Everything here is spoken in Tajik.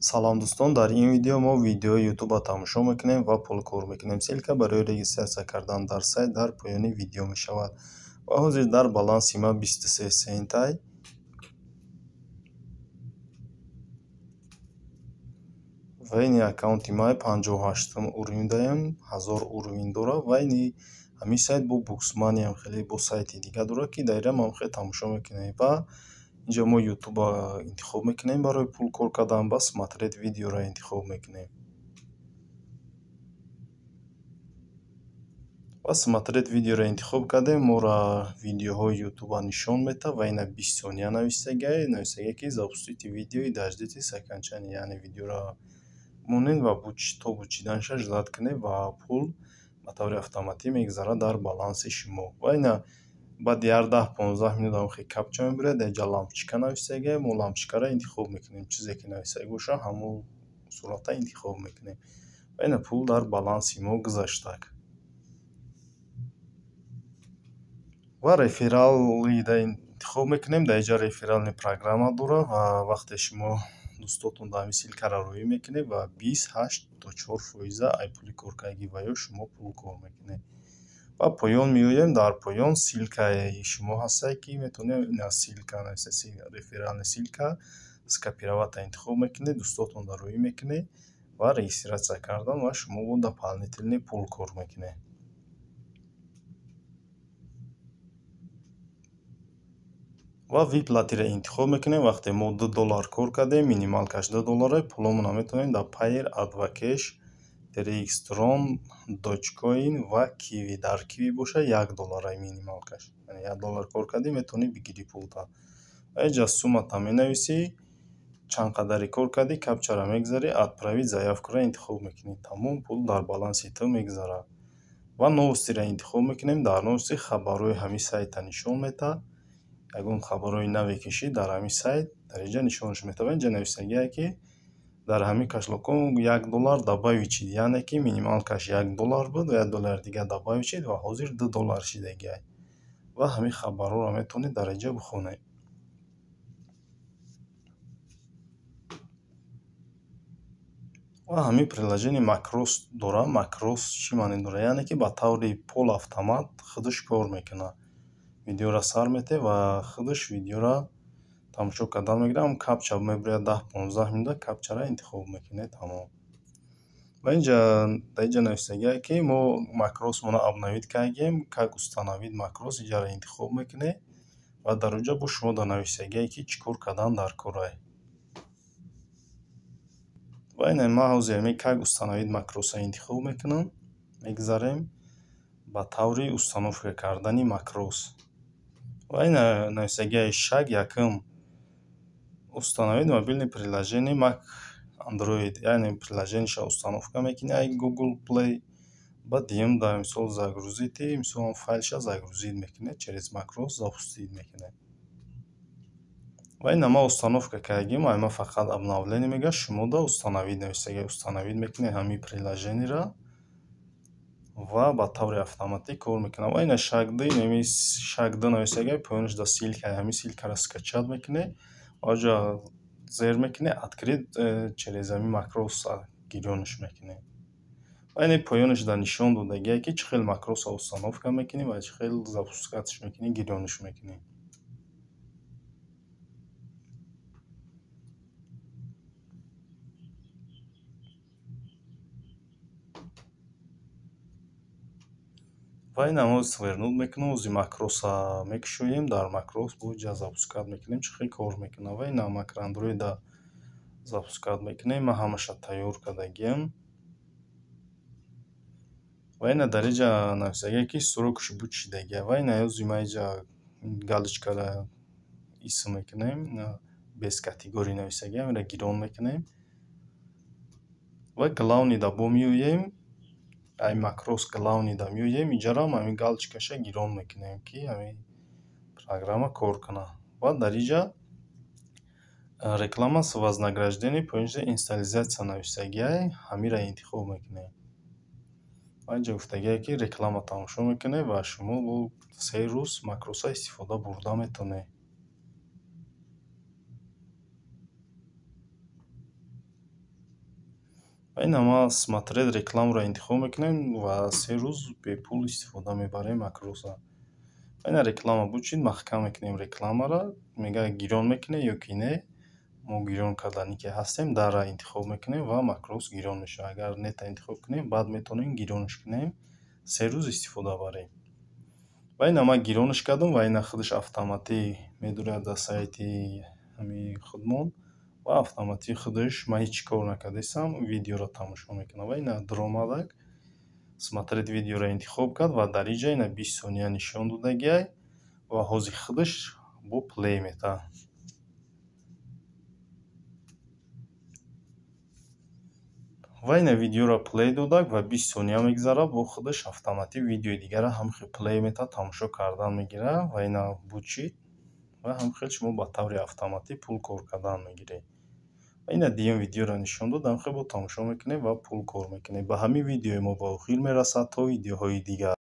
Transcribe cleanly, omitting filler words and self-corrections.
салом дӯстон, дар ин видео мо видеои ютубро тамошо мекунем ва пул кор мекунем. Ссилка барои регистратсия кардан дар сайт дар поёни видео мешавад. Ва ҳозир дар баланси ман 23 сентай ва ини аккаунти ман 58 уровень даем, 1000 уровень дора ва ини ҳамин сайт бо буксмани ҳам хеле бо сайти дига дора ки дар ира ма хеле тамошо мекунем ва инҷо мо ютубро интихоб мекунем барои пул кор кардан ба смотреть видеоро интихоб мекунем. ва смотреть видеоро интихоб кардем мора видеоҳои ютуба нишон метавад ва ина 20 сония нависагае ки запустити видеои даждити секанчани, яъне видеоро монед ва то бучиданша ждат кунед ва пул ба таври автоматӣ мегзара дар баланси шумо. Ва ина баъди ҳар 10-15 минут ҳамхи капча мебирад, инҷа лампочка нависагае, мо лампочкаро интихоб мекунем, чизе ки нависаги боша ҳамон сурата интихоб мекунем ва ина пул дар баланси мо гузаштак. ва реферали да интихоб мекунем, дар инҷа реферални программа дора ва вақте шумо дӯстотон дар ҳамин ссилкаро рӯӣ мекунед ва 28-4% ай пули коркардагӣ ва ё шумо пул кор мекунед. ва поён меоем, дар поён ссилкаи шумо ҳастае ки метавонед ина ссилка реферални ссилка скопировата интихоб мекунед, дӯстотонро рӯӣ мекунед ва регистратсия кардан ва шумо бо дополнительный пул кор мекунед. ва виплатиро интихоб мекунем. Вақте мо $2 кор кардем, минималкаш $2, пуломонро метавонем дар Payer, Advocash, Trixtron, Dogecoin ва Kiwi. Дар Kiwi боша $1 минималкаш, яъне $1 кор кардӣ метавонӣ бигирӣ пулта. ва инҷа суммата менависӣ, чанд қадари кор кардӣ, капчаро мегзарӣ, отправить заявкаро интихоб мекунӣ. Тамом пул дар баланси ту мегзарад. ва новостиро интихоб мекунем. Дар новости хабарҳои ҳамин сайта нишон метавад. ягон хабарҳои наве кишид дар ҳамин сайт дар инҷа нишонаш метавад. Инҷа нависагае ки дар ҳамин кашлокон $1 добавичид, яъне ки минималкаш $1 буд ва $1 дига добавичид ва ҳозир $2 шидагиай. ва ҳамин хабарҳоро метавонед дар инҷа бихонед. ва ҳамин приложени Macros дора. Macros чӣ маъне дора? Яъне ки ба таври полуавтомат худаш кор мекунад. видеоро сар метаҳед ва худаш видеоро тамошо кардан мегирад. Капча мебирад 10-15 минута, капчаро интихоб мекунед. Тамом. ва дар инҷа нависагае ки мо Macrosморо обновид кардем. Как установить Macros, инҷаро интихоб мекунед ва дар онҷа бо шумо дар нависагае ки чӣ кор кардан дар корай. ва ина ман ҳозир как установить Macrosро интихоб мекунам. мегзарем ба таври установка кардани Macros. ва ина нависагияи шаг якум установид мобилни приложение Mac Android, яъне приложениеша установка мекунӣ ай Google Play. ба дуюм дар мисол загрузити мисолан файлша загрузид мекунед, через Macros запустид мекунед. ва ина ман установка кардагим, ай ман фақат обновление мегӯяд. Шумо да установид нависагае, установид мекунед ҳамин приложениеро ва ба таври автоматӣ кор мекунад. ва ина шаг2 нависагае, поёнаш да ссилка, ҳамин ссилкаро скачат мекунед ва ҷа зер мекунед, открыть через ҳамин Macros гирёнаш мекунед. ва ин поёнаш да нишон додагиае ки чӣ хел Macrosро установка мекунӣ ва чӣ хел запускатш мекунӣ, гирёнаш мекунӣ. ва ин мо свернут мекунем, ози Macrosро мекушоем, дар Macros боҷа запускат мекунем, чӣ хел кор мекунад. ва ин Mac Android запускат мекунем. Ман ҳамаша тайёр кардагиам. ва ина дар инҷа нависагае ки срокаш буд шидагиай. ва ина ози ман инҷа галочкаро исм мекунем, без категория нависагае, амиро гирён мекунем. ва главнида бо меоем, ай Macros главнида меоем, инҷаро ҳамин галочкаша гирён мекунем ки ҳамин программа кор кунад. ва дар инҷа реклама с вознаграждением поёнҷа инсталлизатсия нависагиай, ҳамиро интихоб мекунем. ва инҷа гуфтагиае ки реклама тамошо мекунед ва шумо бо 3 рӯз Macrosро истифода бурда метавонед. ва ин ама смотреть рекламаро интихоб мекунем ва 3 рӯз бепул истифода мебарем макроса. ва ина реклама бучид маҳкам мекунем рекламаро, мегӯяд гирён мекунед ё ки не. мо гирён кардани ки ҳастем дарра интихоб мекунем ва макрос гирён мешавад. Агар нета интихоб кунем, баъд метавонем гирёнаш кунем, 3 рӯз истифода барем. ва ин ама гирёнаш кардам ва ина худаш автоматӣ медурад дар сайти ҳамин худмон ва автоматӣ худаш ман ҳеҷ кор накардастам, видеоро тамошо мекунад. ва ина дуромадак смотреть видеоро интихоб кард ва дар инҷа ина 20 сония нишон додагиай ва ҳозир худаш бо плей метавад. ва ина видеоро плей додак ва 20 сония мегзарад, бо худаш автоматик видеои дигарро ҳамхел плей метавад, тамошо кардан мегирад ва ина бучид ва ҳамхел шумо ба таври автоматик пул кор кардан мегиред. ва ина дуюм видеоро нишон дод, ҳамхел бо тамошо мекунед ва пул кор мекунед. Ба ҳамин видеои мо ба охир мерасад. То видеоҳои дигар.